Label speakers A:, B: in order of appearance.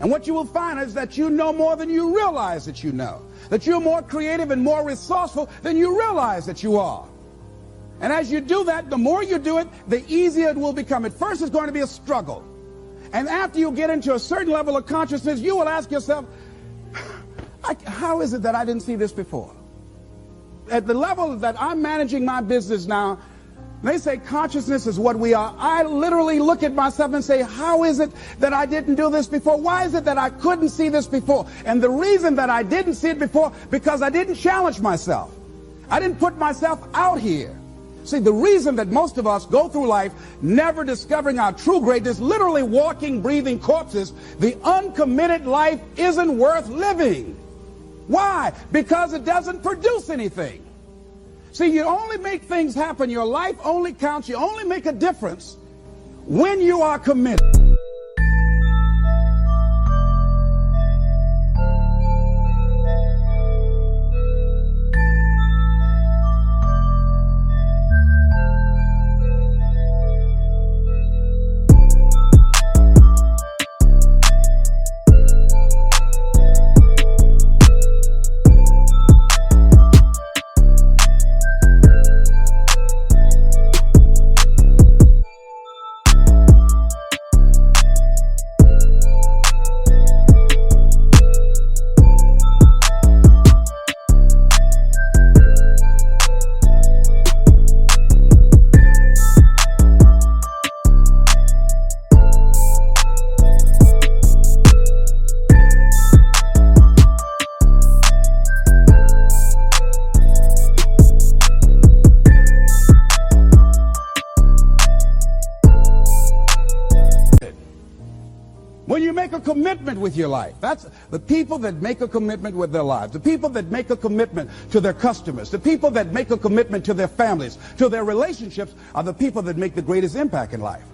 A: And what you will find is that you know more than you realize that you know. That you're more creative and more resourceful than you realize that you are. And as you do that, the more you do it, the easier it will become. At first, it's going to be a struggle. And after you get into a certain level of consciousness, you will ask yourself, how is it that I didn't see this before? At the level that I'm managing my business now, they say consciousness is what we are. I literally look at myself and say, how is it that I didn't do this before? Why is it that I couldn't see this before? And the reason that I didn't see it before, because I didn't challenge myself. I didn't put myself out here. See, the reason that most of us go through life never discovering our true greatness, literally walking, breathing corpses, the uncommitted life isn't worth living. Why? Because it doesn't produce anything. See, you only make things happen. Your life only counts. You only make a difference when you are committed. When you make a commitment with your life, that's the people that make a commitment with their lives, the people that make a commitment to their customers, the people that make a commitment to their families, to their relationships, are the people that make the greatest impact in life.